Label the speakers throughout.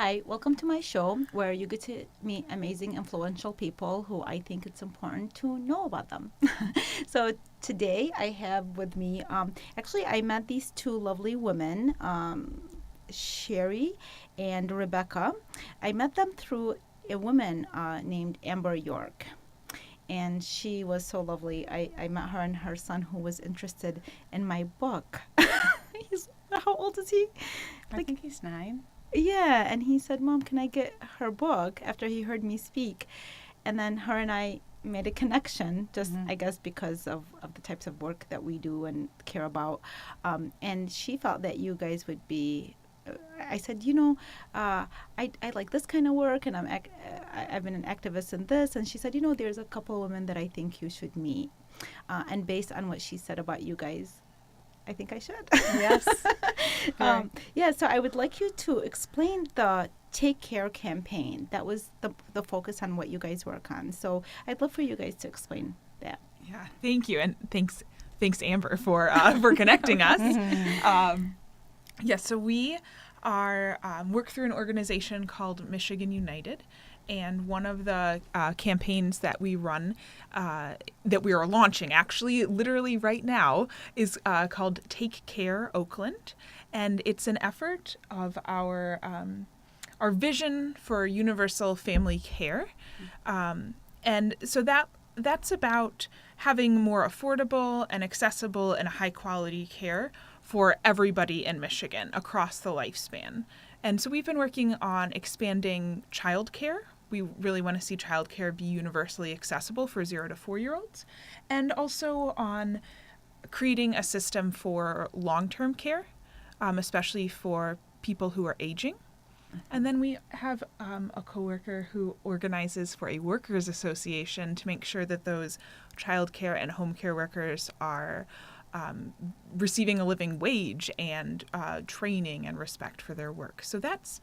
Speaker 1: Hi, welcome to my show where you get to meet amazing, influential people who I think it's important to know about them. So today I have with me, actually, I met these two lovely women, Sherry and Rebecca. I met them through a woman named Amber York. And she was so lovely. I met her and her son who was interested in my book. How old is he?
Speaker 2: I think he's 9.
Speaker 1: Yeah, and he said, "Mom, can I get her book?" After he heard me speak. And then her and I made a connection, just I guess because of the types of work that we do and care about. And she felt that you guys would be. I said, I like this kind of work, and I've been an activist in this. And she said, there's a couple of women that I think you should meet. And based on what she said about you guys, I think I should.
Speaker 2: Yes.
Speaker 1: So I would like you to explain the Take Care campaign. That was the focus on what you guys work on. So I'd love for you guys to explain that.
Speaker 3: Yeah, thank you, and thanks Amber for connecting us. So we are work through an organization called Michigan United. And one of the campaigns that we run, that we are launching actually literally right now, is called Take Care Oakland. And it's an effort of our vision for universal family care. And so that's about having more affordable and accessible and high quality care for everybody in Michigan across the lifespan. And so we've been working on expanding childcare. We really want to see childcare be universally accessible for 0 to 4-year-olds, and also on creating a system for long-term care, especially for people who are aging. And then we have a coworker who organizes for a workers' association to make sure that those childcare and home care workers are receiving a living wage and training and respect for their work. So that's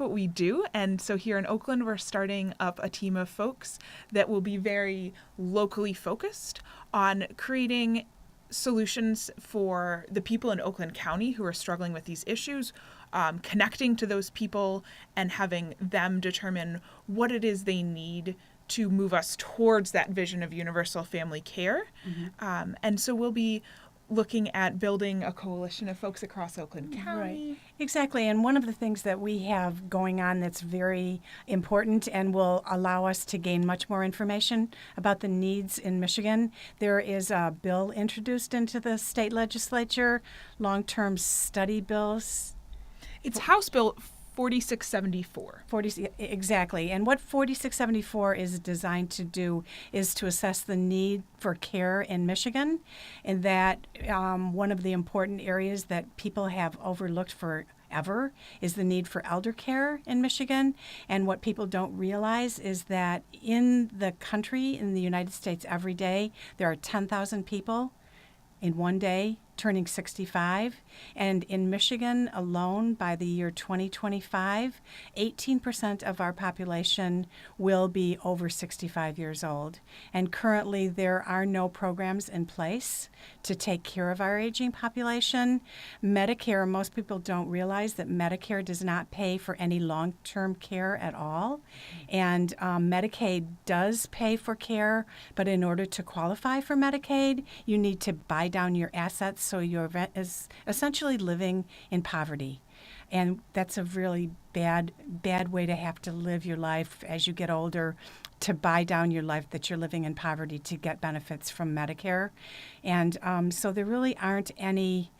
Speaker 3: what we do. And so here in Oakland, we're starting up a team of folks that will be very locally focused on creating solutions for the people in Oakland County who are struggling with these issues, connecting to those people and having them determine what it is they need to move us towards that vision of universal family care. And so we'll be looking at building a coalition of folks across Oakland County.
Speaker 2: Right. Exactly. And one of the things that we have going on that's very important and will allow us to gain much more information about the needs in Michigan, there is a bill introduced into the state legislature, long-term study bills.
Speaker 3: It's House Bill 4674.
Speaker 2: Exactly. And what 4674 is designed to do is to assess the need for care in Michigan, and that one of the important areas that people have overlooked forever is the need for elder care in Michigan. And what people don't realize is that in the country, in the United States, every day, there are 10,000 people in one day turning 65. And in Michigan alone, by the year 2025, 18% of our population will be over 65 years old. And currently, there are no programs in place to take care of our aging population. Medicare, most people don't realize that Medicare does not pay for any long-term care at all. And Medicaid does pay for care, but in order to qualify for Medicaid, you need to buy down your assets, so you're essentially living in poverty. And that's a really bad way to have to live your life as you get older, to buy down your life that you're living in poverty to get benefits from Medicare. And so there really aren't any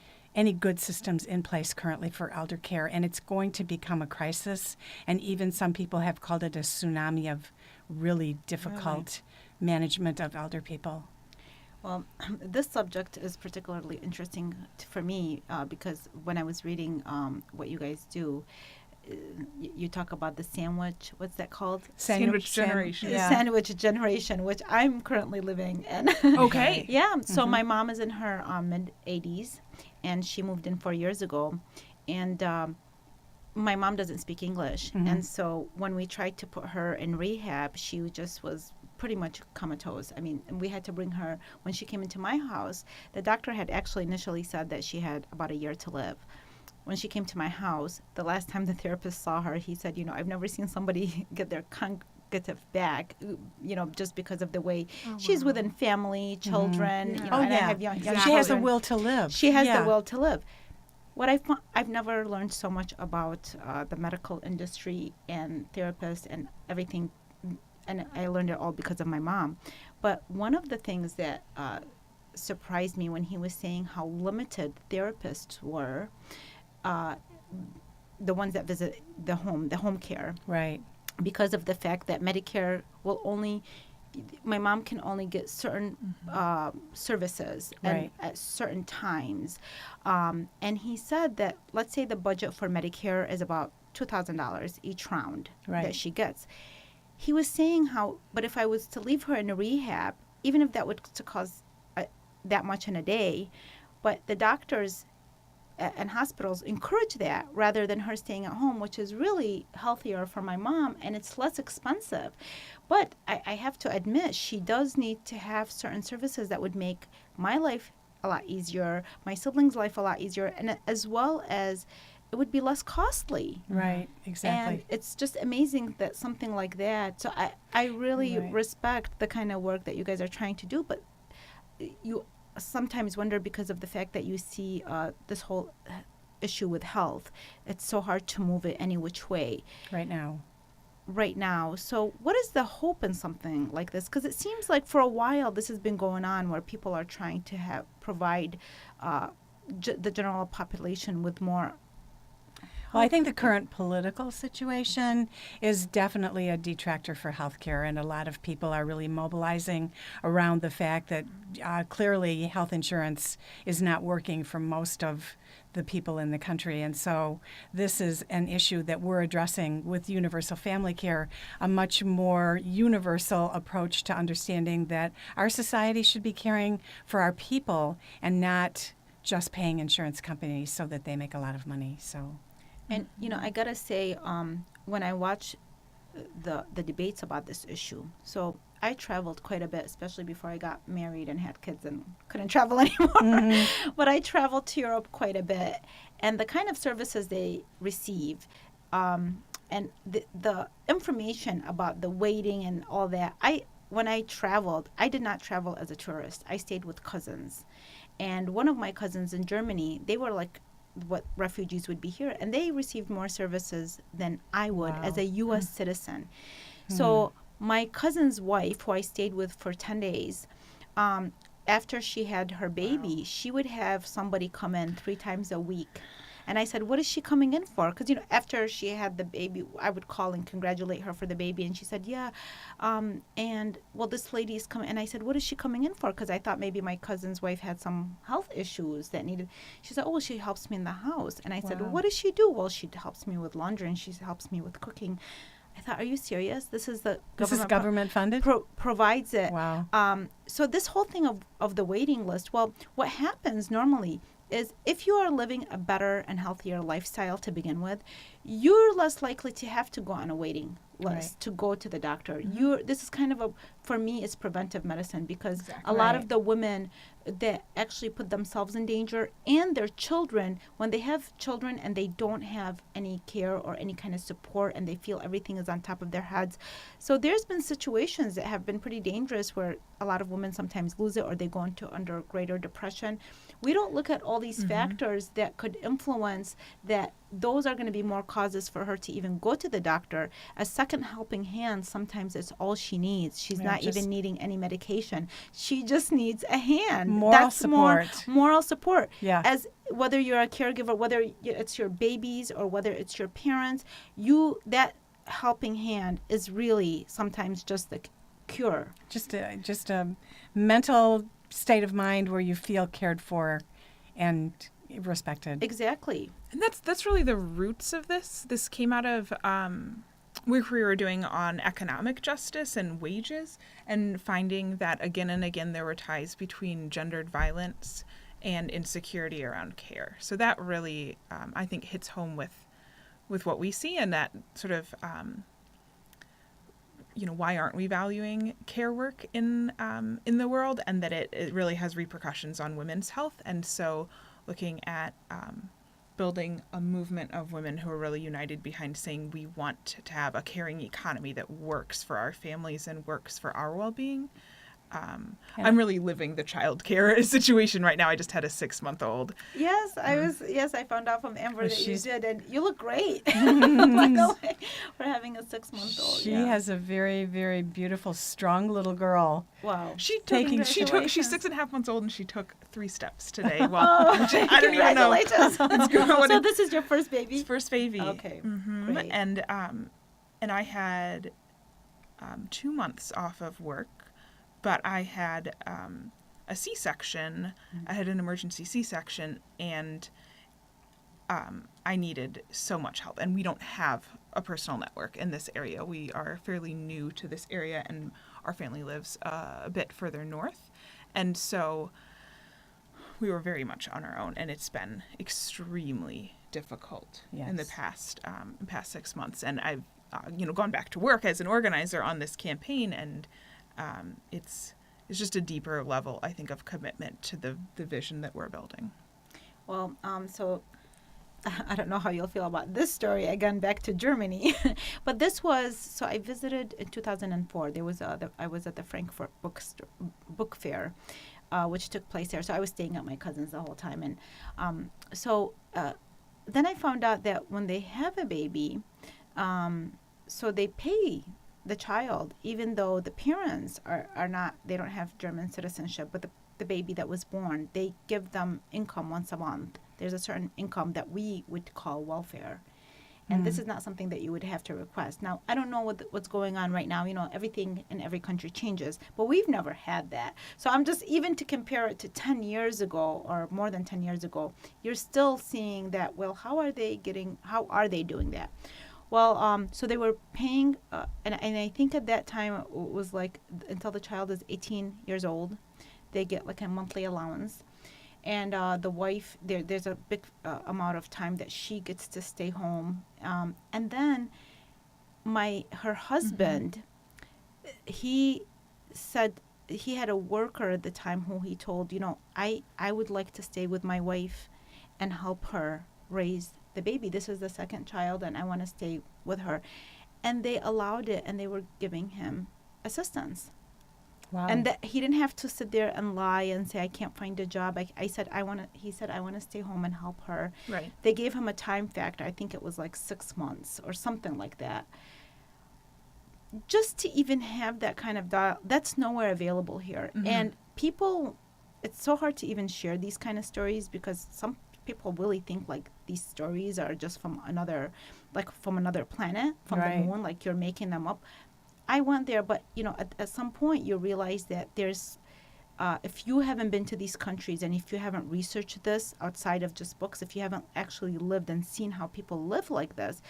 Speaker 2: good systems in place currently for elder care, and it's going to become a crisis. And even some people have called it a tsunami of really difficult management of elder people.
Speaker 1: Well, this subject is particularly interesting for me because when I was reading what you guys do, you talk about the sandwich, what's that called?
Speaker 3: Sandwich generation.
Speaker 1: Sandwich generation, which I'm currently living in.
Speaker 3: Okay.
Speaker 1: Yeah. So my mom is in her mid-80s, and she moved in 4 years ago. And my mom doesn't speak English. And so when we tried to put her in rehab, she just was pretty much comatose. I mean, we had to bring her, when she came into my house, the doctor had actually initially said that she had about a year to live. when she came to my house, the last time the therapist saw her, he said, I've never seen somebody get their cognitive back, just because of the way she's within family, children,
Speaker 3: Yeah.
Speaker 1: and I have young
Speaker 2: She has the
Speaker 1: children.
Speaker 2: will to live.
Speaker 1: She has
Speaker 2: Yeah.
Speaker 1: the will to live. What I've never learned so much about the medical industry and therapists and everything, and I learned it all because of my mom. But one of the things that surprised me when he was saying how limited therapists were, the ones that visit the home care,
Speaker 2: Right.
Speaker 1: because of the fact that Medicare will only, my mom can only get certain services
Speaker 2: Right.
Speaker 1: at certain times. And he said that, let's say the budget for Medicare is about $2,000 each round
Speaker 2: Right.
Speaker 1: that she gets. He was saying how, but if I was to leave her in a rehab, even if that would to cost that much in a day, but the doctors and hospitals encourage that rather than her staying at home, which is really healthier for my mom and it's less expensive. But I have to admit, she does need to have certain services that would make my life a lot easier, my siblings' life a lot easier, and as well as it would be less costly.
Speaker 2: Right. Exactly.
Speaker 1: And it's just amazing that something like that. So I really
Speaker 2: Right.
Speaker 1: respect the kind of work that you guys are trying to do, but you sometimes wonder because of the fact that you see this whole issue with health. It's so hard to move it any which way
Speaker 2: right now.
Speaker 1: right now. So what is the hope in something like this? Because it seems like for a while this has been going on where people are trying to provide the general population with more.
Speaker 2: Well, I think the current political situation is definitely a detractor for healthcare, and a lot of people are really mobilizing around the fact that clearly health insurance is not working for most of the people in the country. And so this is an issue that we're addressing with universal family care, a much more universal approach to understanding that our society should be caring for our people and not just paying insurance companies so that they make a lot of money. So.
Speaker 1: And I gotta say, when I watch the debates about this issue, so I traveled quite a bit, especially before I got married and had kids and couldn't travel anymore. But I traveled to Europe quite a bit, and the kind of services they receive, and the information about the waiting and all that. When I traveled, I did not travel as a tourist. I stayed with cousins, and one of my cousins in Germany, they were like what refugees would be here, and they received more services than I would
Speaker 2: Wow.
Speaker 1: as a U.S. citizen. So my cousin's wife, who I stayed with for 10 days, after she had her baby, she would have somebody come in 3 times a week. And I said, what is she coming in for? Because, after she had the baby, I would call and congratulate her for the baby. And she said, yeah. And, well, this lady is coming. And I said, what is she coming in for? Because I thought maybe my cousin's wife had some health issues that needed. She said, oh, well, she helps me in the house. And I said, well,
Speaker 2: Wow.
Speaker 1: what does she do? Well, she helps me with laundry and she helps me with cooking. I thought, are you serious? This is the
Speaker 2: This is government funded?
Speaker 1: provides it.
Speaker 2: Wow.
Speaker 1: So this whole thing of the waiting list, well, what happens normally is if you are living a better and healthier lifestyle to begin with, you're less likely to have to go on a waiting list
Speaker 2: Right.
Speaker 1: to go to the doctor. This is kind of for me, it's preventive medicine because a lot
Speaker 2: Right.
Speaker 1: of the women that actually put themselves in danger and their children, when they have children and they don't have any care or any kind of support and they feel everything is on top of their heads. So there's been situations that have been pretty dangerous where a lot of women sometimes lose it or they go into under greater depression. We don't look at all these factors that could influence that. Those are going to be more causes for her to even go to the doctor. A second helping hand, sometimes it's all she needs. She's
Speaker 2: Yeah,
Speaker 1: not
Speaker 2: just
Speaker 1: even needing any medication. She just needs a hand.
Speaker 2: Moral support.
Speaker 1: Moral support.
Speaker 2: Yeah.
Speaker 1: As whether you're a caregiver, whether it's your babies or whether it's your parents, that helping hand is really sometimes just the cure.
Speaker 2: Just a mental state of mind where you feel cared for and respected.
Speaker 1: Exactly.
Speaker 3: And that's really the roots of this. This came out of work we were doing on economic justice and wages, and finding that again and again there were ties between gendered violence and insecurity around care. So that really, I think, hits home with what we see, and that sort of, why aren't we valuing care work in the world, and that it really has repercussions on women's health. And so looking at building a movement of women who are really united behind saying we want to have a caring economy that works for our families and works for our well-being. I'm really living the child care situation right now. I just had a 6-month-old.
Speaker 1: Yes, I found out from Amber that you
Speaker 2: She's-
Speaker 1: did, and you look great. Like, oh, we're having a 6-month-old.
Speaker 2: She
Speaker 1: yeah.
Speaker 2: has a very, very beautiful, strong little girl.
Speaker 1: Wow.
Speaker 3: She's
Speaker 1: Congratulations.
Speaker 3: 6.5 months old, and she took 3 steps today. Well,
Speaker 1: Oh,
Speaker 3: I don't even know.
Speaker 1: congratulations. So this is your first baby?
Speaker 3: It's first baby.
Speaker 1: Okay,
Speaker 3: Mhm.
Speaker 1: great.
Speaker 3: And I had 2 months off of work, but I had a C-section. I had an emergency C-section, and I needed so much help. And we don't have a personal network in this area. We are fairly new to this area, and our family lives a bit further north. And so we were very much on our own, and it's been extremely difficult in the
Speaker 2: Yes.
Speaker 3: past 6 months. And I've gone back to work as an organizer on this campaign, and it's just a deeper level, I think, of commitment to the vision that we're building.
Speaker 1: Well, so I don't know how you'll feel about this story. Again, back to Germany, but this was so I visited in 2004. There was I was at the Frankfurt book fair, which took place there. So I was staying at my cousin's the whole time, and then I found out that when they have a baby, so they pay the child, even though the parents are not, they don't have German citizenship, but the baby that was born, they give them income once a month. There's a certain income that we would call welfare. And this is not something that you would have to request. Now, I don't know what's going on right now. Everything in every country changes, but we've never had that. So I'm just, even to compare it to 10 years ago or more than 10 years ago, you're still seeing that, well, how are they doing that? Well, so they were paying, and I think at that time it was like until the child is 18 years old, they get like a monthly allowance. And the wife, there's a big amount of time that she gets to stay home. And then her husband, he said he had a worker at the time who he told, I would like to stay with my wife and help her raise the baby. This is the second child, and I want to stay with her. And they allowed it, and they were giving him assistance.
Speaker 2: Wow.
Speaker 1: And that he didn't have to sit there and lie and say, I can't find a job. He said, I want to stay home and help her.
Speaker 3: Right.
Speaker 1: They gave him a time factor. I think it was like 6 months or something like that. Just to even have that kind of that's nowhere available here.
Speaker 3: Mm-hmm.
Speaker 1: And people, it's so hard to even share these kind of stories because some people really think like these stories are just from another planet, from
Speaker 2: Right.
Speaker 1: the moon, like you're making them up. I went there, but at some point you realize that there's, if you haven't been to these countries and if you haven't researched this outside of just books, if you haven't actually lived and seen how people live like this,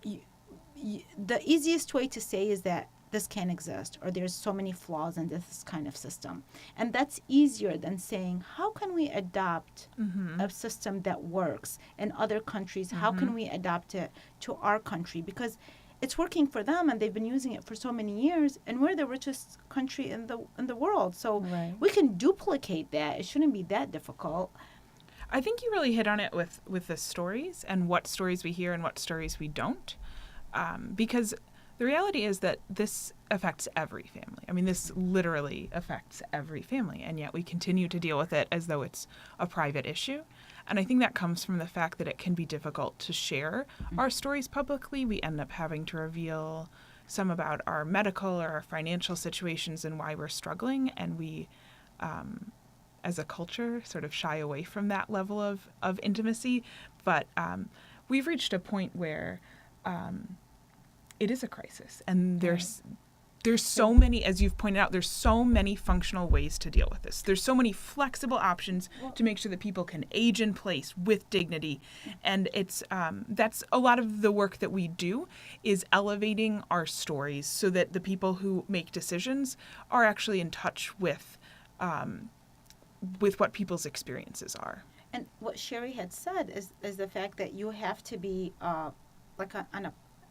Speaker 1: the easiest way to say is that this can't exist or there's so many flaws in this kind of system. And that's easier than saying, how can we adopt a system that works in other countries? How can we adapt it to our country? Because it's working for them and they've been using it for so many years, and we're the richest country in the world. So
Speaker 2: Right.
Speaker 1: we can duplicate that. It shouldn't be that difficult.
Speaker 3: I think you really hit on it with the stories and what stories we hear and what stories we don't. Because the reality is that this affects every family. I mean, this literally affects every family, and yet we continue to deal with it as though it's a private issue. And I think that comes from the fact that it can be difficult to share our stories publicly. We end up having to reveal some about our medical or our financial situations and why we're struggling, and we, as a culture, sort of shy away from that level of intimacy. But we've reached a point where it is a crisis, and there's so many, as you've pointed out, there's so many functional ways to deal with this. There's so many flexible options to make sure that people can age in place with dignity. And it's that's a lot of the work that we do, is elevating our stories so that the people who make decisions are actually in touch with what people's experiences are.
Speaker 1: And what Sherry had said is the fact that you have to be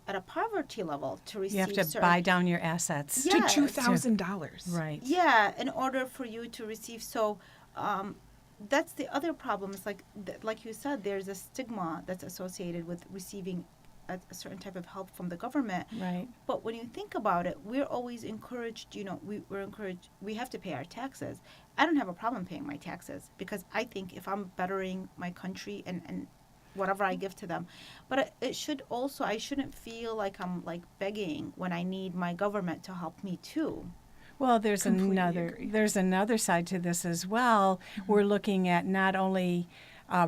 Speaker 1: at a poverty level to receive.
Speaker 2: You have to
Speaker 1: certain,
Speaker 2: buy down your assets.
Speaker 1: Yeah.
Speaker 3: To $2,000.
Speaker 2: Right.
Speaker 1: Yeah, in order for you to receive. So that's the other problem. It's like you said, there's a stigma that's associated with receiving a certain type of help from the government.
Speaker 2: Right.
Speaker 1: But when you think about it, we're always encouraged, we're encouraged, we have to pay our taxes. I don't have a problem paying my taxes because I think if I'm bettering my country and whatever I give to them. But it should also, I shouldn't feel like I'm like begging when I need my government to help me too.
Speaker 2: Well,
Speaker 3: Completely agree.
Speaker 2: there's another side to this as well. We're looking at not only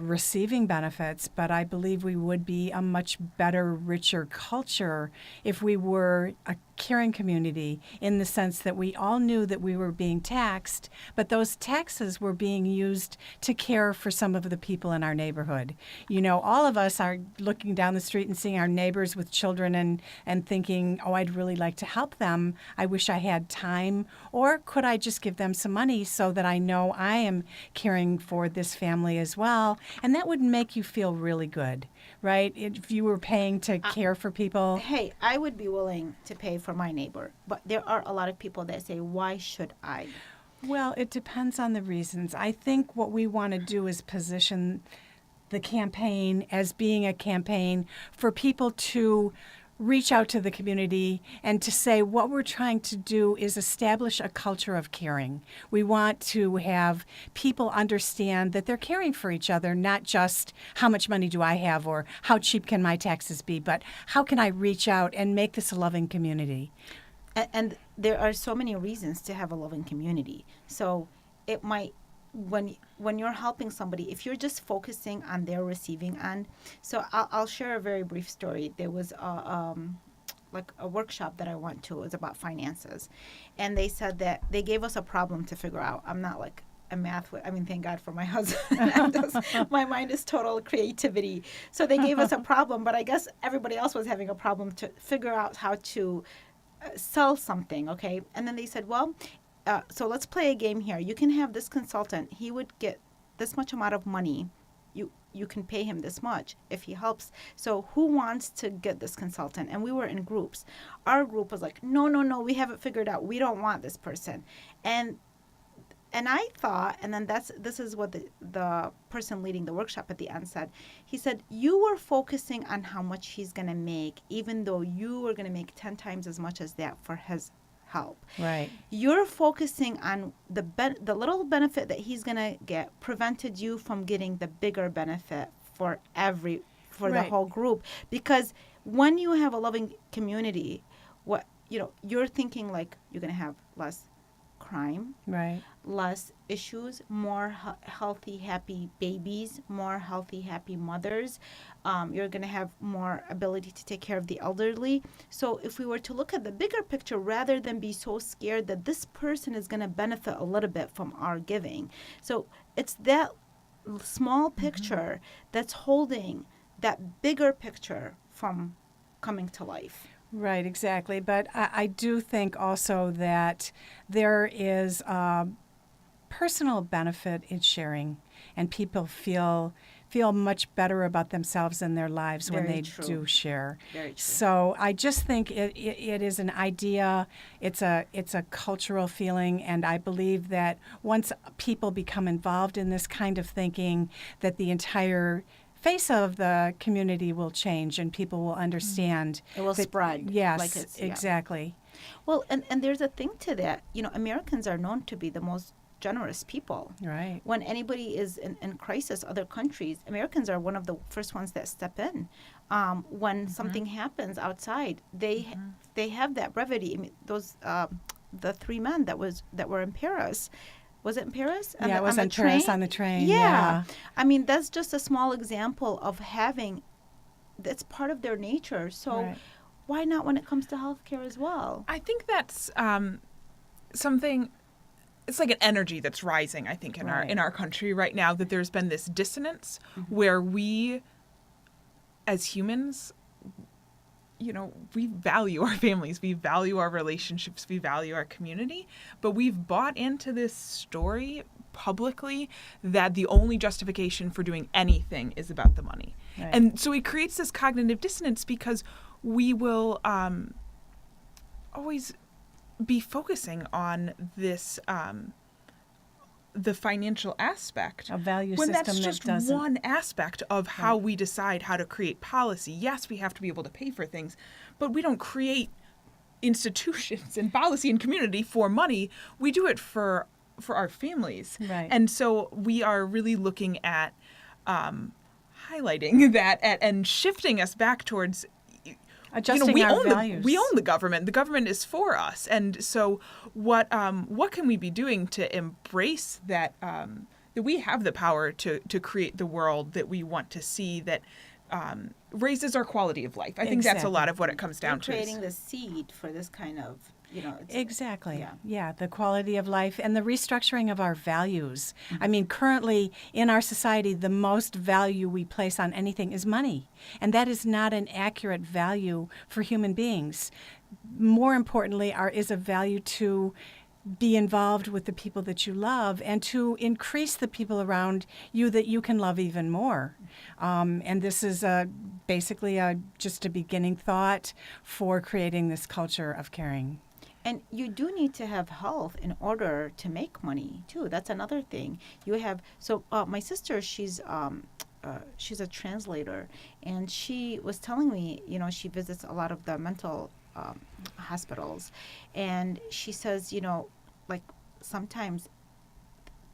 Speaker 2: receiving benefits, but I believe we would be a much better, richer culture if we were a caring community in the sense that we all knew that we were being taxed, but those taxes were being used to care for some of the people in our neighborhood. You know, all of us are looking down the street and seeing our neighbors with children and thinking, oh, I'd really like to help them. I wish I had time. Or could I just give them some money so that I know I am caring for this family as well? And that would make you feel really good, right? If you were paying to care for people.
Speaker 1: Hey, I would be willing to pay for my neighbor, but there are a lot of people that say, why should I?
Speaker 2: Well, it depends on the reasons. I think what we want to do is position the campaign as being a campaign for people to reach out to the community and to say what we're trying to do is establish a culture of caring. We want to have people understand that they're caring for each other, not just how much money do I have or how cheap can my taxes be, but how can I reach out and make this a loving community.
Speaker 1: And there are so many reasons to have a loving community. So it might, when you're helping somebody, if you're just focusing on their receiving end. So I'll share a very brief story. There was like a workshop that I went to. It was about finances, and they said that they gave us a problem to figure out. I'm not like a math. I mean, thank God for my husband. My mind is total creativity. So they gave us a problem, but I guess everybody else was having a problem to figure out how to sell something. Okay, and then they said, well. So let's play a game here. You can have this consultant. He would get this much amount of money. You can pay him this much if he helps. So who wants to get this consultant? And we were in groups. Our group was like, no, we have it figured out. We don't want this person. And I thought, and then this is what the person leading the workshop at the end said. He said, you were focusing on how much he's going to make, even though you were going to make 10 times as much as that for his help.
Speaker 2: Right.
Speaker 1: You're focusing on the little benefit that he's going to get prevented you from getting the bigger benefit for the
Speaker 2: Right.
Speaker 1: whole group. Because when you have a loving community, you're thinking like you're going to have less crime,
Speaker 2: Right.
Speaker 1: less issues, more healthy, happy babies, more healthy, happy mothers. You're going to have more ability to take care of the elderly. So if we were to look at the bigger picture, rather than be so scared that this person is going to benefit a little bit from our giving. So it's that small picture that's holding that bigger picture from coming to life.
Speaker 2: Right, exactly. But I do think also that there is a personal benefit in sharing, and people feel much better about themselves and their lives when
Speaker 1: Very
Speaker 2: they
Speaker 1: true.
Speaker 2: do share.
Speaker 1: Very true.
Speaker 2: So I just think it is an idea. It's a cultural feeling, and I believe that once people become involved in this kind of thinking, that the entire face of the community will change and people will understand.
Speaker 1: It will
Speaker 2: that-
Speaker 1: spread.
Speaker 2: Yes,
Speaker 1: Like it's, yeah.
Speaker 2: exactly.
Speaker 1: Well, and there's a thing to that. Americans are known to be the most generous people.
Speaker 2: Right.
Speaker 1: When anybody is in crisis, other countries, Americans are one of the first ones that step in. When something happens outside, they have that brevity. I mean, those the three men that were in Paris. Was it in Paris?
Speaker 2: Yeah, it was in Paris on the train.
Speaker 1: Yeah. I mean, that's just a small example of having, that's part of their nature. So
Speaker 2: Right.
Speaker 1: why not when it comes to healthcare as well?
Speaker 3: I think that's something. It's like an energy that's rising, I think, in
Speaker 2: Right.
Speaker 3: our country right now. That there's been this dissonance where we, as humans, we value our families, we value our relationships, we value our community, but we've bought into this story publicly that the only justification for doing anything is about the money.
Speaker 2: Right.
Speaker 3: And so it creates this cognitive dissonance because we will always be focusing on this the financial aspect,
Speaker 2: A value
Speaker 3: when
Speaker 2: system
Speaker 3: that's
Speaker 2: that
Speaker 3: just
Speaker 2: doesn't.
Speaker 3: one aspect of how we decide how to create policy. Yes, we have to be able to pay for things, but we don't create institutions and policy and community for money. We do it for our families.
Speaker 2: Right.
Speaker 3: And so we are really looking at highlighting that and shifting us back towards
Speaker 2: Adjusting
Speaker 3: we
Speaker 2: our
Speaker 3: own
Speaker 2: values.
Speaker 3: we own the government. The government is for us, and so what can we be doing to embrace that that we have the power to create the world that we want to see, that raises our quality of life. I think that's a
Speaker 2: Exactly.
Speaker 3: lot of what it comes down
Speaker 1: You're
Speaker 3: to.
Speaker 1: creating the seed for this kind of, it's,
Speaker 2: Exactly.
Speaker 1: Yeah.
Speaker 2: The quality of life and the restructuring of our values. I mean, currently in our society, the most value we place on anything is money. And that is not an accurate value for human beings. More importantly, is a value to be involved with the people that you love and to increase the people around you that you can love even more. And this is basically just a beginning thought for creating this culture of caring.
Speaker 1: And you do need to have health in order to make money too. That's another thing. You have my sister. She's a translator, and she was telling me, she visits a lot of the mental hospitals, and she says, like sometimes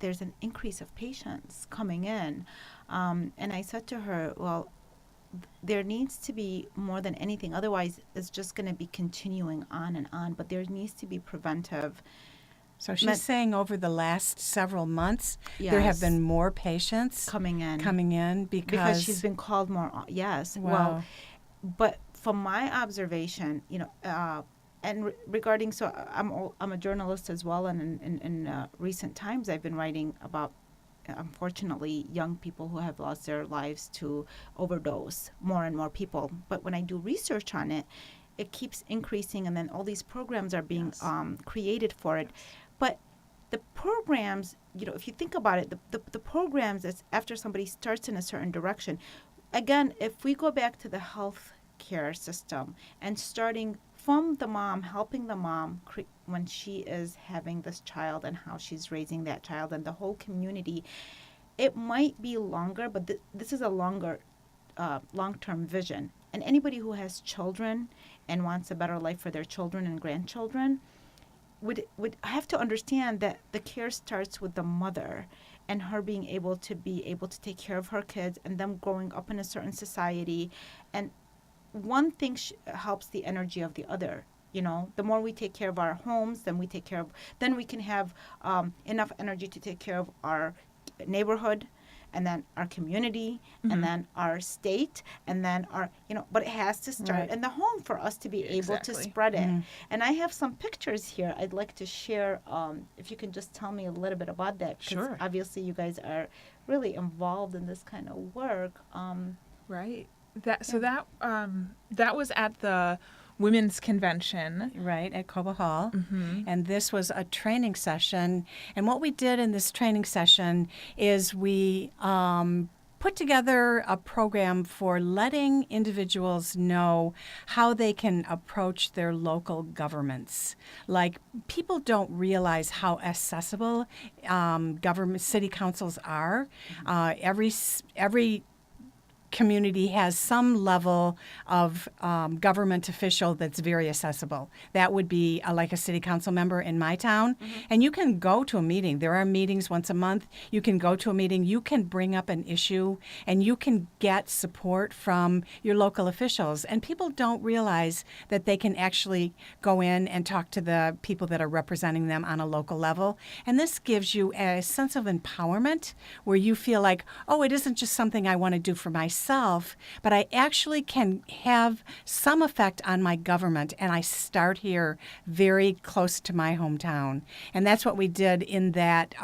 Speaker 1: there's an increase of patients coming in, and I said to her, well, there needs to be more than anything. Otherwise, it's just going to be continuing on and on. But there needs to be preventive.
Speaker 2: So she's saying over the last several months, there have
Speaker 1: Yes.
Speaker 2: been more patients
Speaker 1: Coming in
Speaker 2: because
Speaker 1: she's been called more. Yes.
Speaker 2: Wow.
Speaker 1: Well, but from my observation, and regarding, so I'm a journalist as well, and in recent times I've been writing about, unfortunately, young people who have lost their lives to overdose, more and more people. But when I do research on it, it keeps increasing, and then all these programs are being created for it. But the programs, if you think about it, the programs, is after somebody starts in a certain direction. Again, if we go back to the health care system and starting from the mom, helping the mom when she is having this child and how she's raising that child and the whole community, it might be longer, but this is a longer, long-term vision. And anybody who has children and wants a better life for their children and grandchildren would have to understand that the care starts with the mother and her being able to take care of her kids and them growing up in a certain society. And one thing helps the energy of the other. The more we take care of our homes, then we can have enough energy to take care of our neighborhood, and then our community, and then our state, and then our, but it has to start in the home for us to be able to
Speaker 3: Exactly.
Speaker 1: spread it. And I have some pictures here I'd like to share, if you can just tell me a little bit about that. 'Cause
Speaker 3: Sure.
Speaker 1: obviously you guys are really involved in this kind of work.
Speaker 3: Right. That was at the Women's Convention.
Speaker 2: right at Cobo Hall.
Speaker 3: Mm-hmm.
Speaker 2: And this was a training session. And what we did in this training session is we put together a program for letting individuals know how they can approach their local governments. Like, people don't realize how accessible city councils are. Every community has some level of government official that's very accessible. That would be like a city council member in my town. And you can go to a meeting. There are meetings once a month. You can go to a meeting. You can bring up an issue, and you can get support from your local officials. And people don't realize that they can actually go in and talk to the people that are representing them on a local level. And this gives you a sense of empowerment where you feel like, oh, it isn't just something I want to do for myself, but I actually can have some effect on my government, and I start here very close to my hometown. And that's what we did in that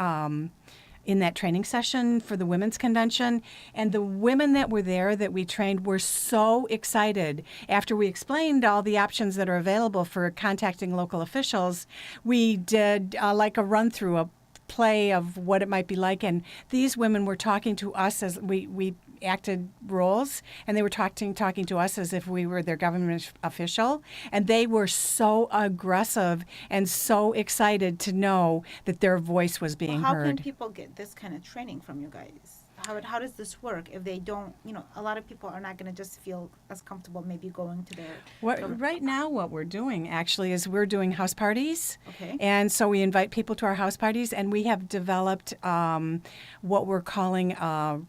Speaker 2: training session for the Women's Convention. And the women that were there that we trained were so excited. After we explained all the options that are available for contacting local officials, we did like a run-through, a play of what it might be like. And these women were talking to us as we acted roles, and they were talking to us as if we were their government official, and they were so aggressive and so excited to know that their voice was being
Speaker 1: How
Speaker 2: heard.
Speaker 1: can people get this kind of training from you guys? How does this work if they don't, a lot of people are not going to just feel as comfortable maybe going to their...
Speaker 2: Right now, what we're doing actually is we're doing house parties.
Speaker 1: Okay.
Speaker 2: And so we invite people to our house parties, and we have developed what we're calling a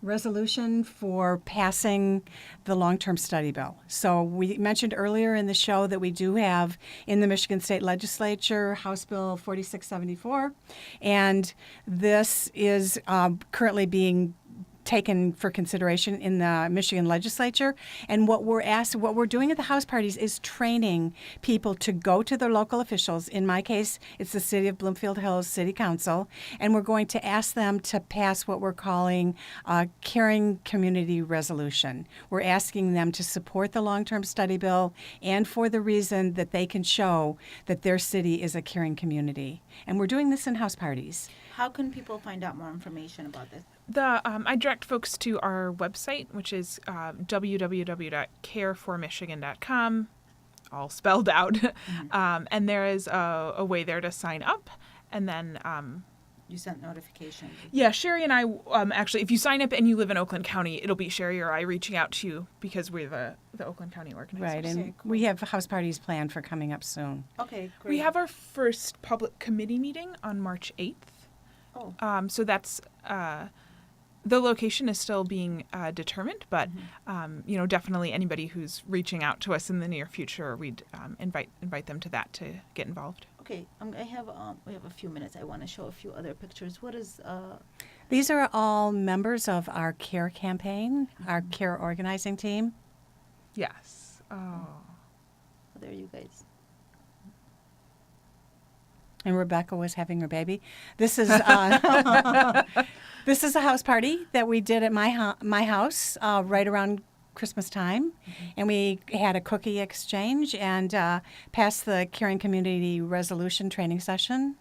Speaker 2: resolution for passing the long-term study bill. So we mentioned earlier in the show that we do have in the Michigan State Legislature House Bill 4674, and this is currently being taken for consideration in the Michigan legislature. And what we're doing at the house parties is training people to go to their local officials. In my case, it's the City of Bloomfield Hills City Council, and we're going to ask them to pass what we're calling a caring community resolution. We're asking them to support the long-term study bill, and for the reason that they can show that their city is a caring community. And we're doing this in house parties.
Speaker 1: How can people find out more information about this?
Speaker 3: I direct folks to our website, which is www.careformichigan.com, all spelled out.
Speaker 1: Mm-hmm.
Speaker 3: And there is a way there to sign up. And then...
Speaker 1: you sent notifications.
Speaker 3: Yeah, Sherry and I, actually, if you sign up and you live in Oakland County, it'll be Sherry or I reaching out to you because we're the Oakland County organizers.
Speaker 2: Right, and
Speaker 1: Okay, cool.
Speaker 2: we have house parties planned for coming up soon.
Speaker 1: Okay, great.
Speaker 3: We have our first public committee meeting on March 8th.
Speaker 1: Oh.
Speaker 3: So that's... the location is still being determined, but definitely anybody who's reaching out to us in the near future, we'd invite them to that to get involved.
Speaker 1: Okay, we have a few minutes. I want to show a few other pictures. What is...
Speaker 2: These are all members of our CARE campaign, our CARE organizing team.
Speaker 3: Yes. Oh.
Speaker 1: there you guys.
Speaker 2: And Rebecca was having her baby. This is this is a house party that we did at my house right around Christmas time, and we had a cookie exchange and passed the Caring Community Resolution training session.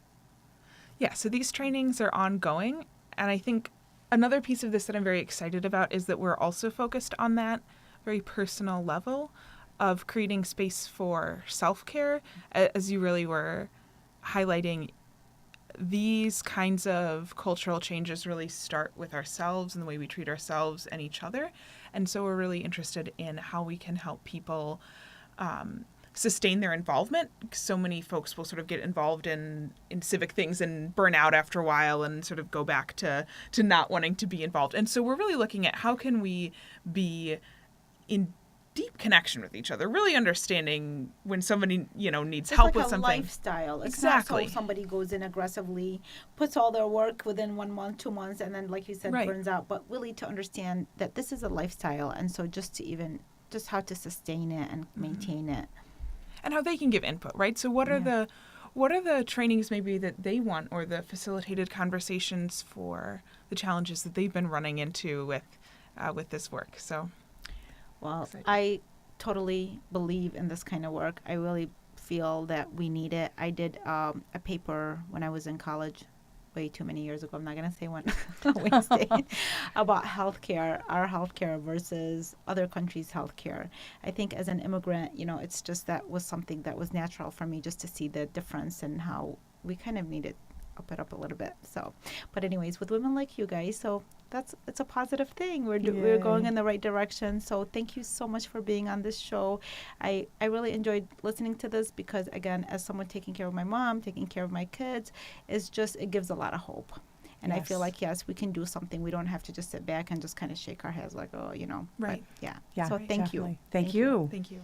Speaker 3: Yeah, so these trainings are ongoing, and I think another piece of this that I'm very excited about is that we're also focused on that very personal level of creating space for self-care, as you really were highlighting. These kinds of cultural changes really start with ourselves and the way we treat ourselves and each other. And so we're really interested in how we can help people sustain their involvement. So many folks will sort of get involved in civic things and burn out after a while and sort of go back to not wanting to be involved. And so we're really looking at how can we be in deep connection with each other, really understanding when somebody, needs help with something.
Speaker 1: It's like a lifestyle. It's
Speaker 3: Exactly.
Speaker 1: not so somebody goes in aggressively, puts all their work within 1 month, 2 months, and then, like you said,
Speaker 3: Right.
Speaker 1: burns out. But really to understand that this is a lifestyle, and so just how to sustain it and maintain it.
Speaker 3: And how they can give input, right? So what are the trainings maybe that they want, or the facilitated conversations for the challenges that they've been running into with this work? So,
Speaker 1: Well,
Speaker 3: excited.
Speaker 1: I totally believe in this kind of work. I really feel that we need it. I did a paper when I was in college way too many years ago. I'm not going to say when, Wednesday, about healthcare, our healthcare versus other countries' healthcare. I think as an immigrant, it's just that was something that was natural for me just to see the difference and how we kind of need it up it up a little bit. So, but anyways, with women like you guys, so it's a positive thing. We're going in the right direction. So thank you so much for being on this show. I really enjoyed listening to this because, again, as someone taking care of my mom, taking care of my kids, it gives a lot of hope. And I feel like, yes, we can do something. We don't have to just sit back and just kind of shake our heads like, oh,
Speaker 3: Right.
Speaker 1: But, yeah.
Speaker 2: Yeah,
Speaker 1: So thank you.
Speaker 2: definitely. Thank you.
Speaker 3: Thank you.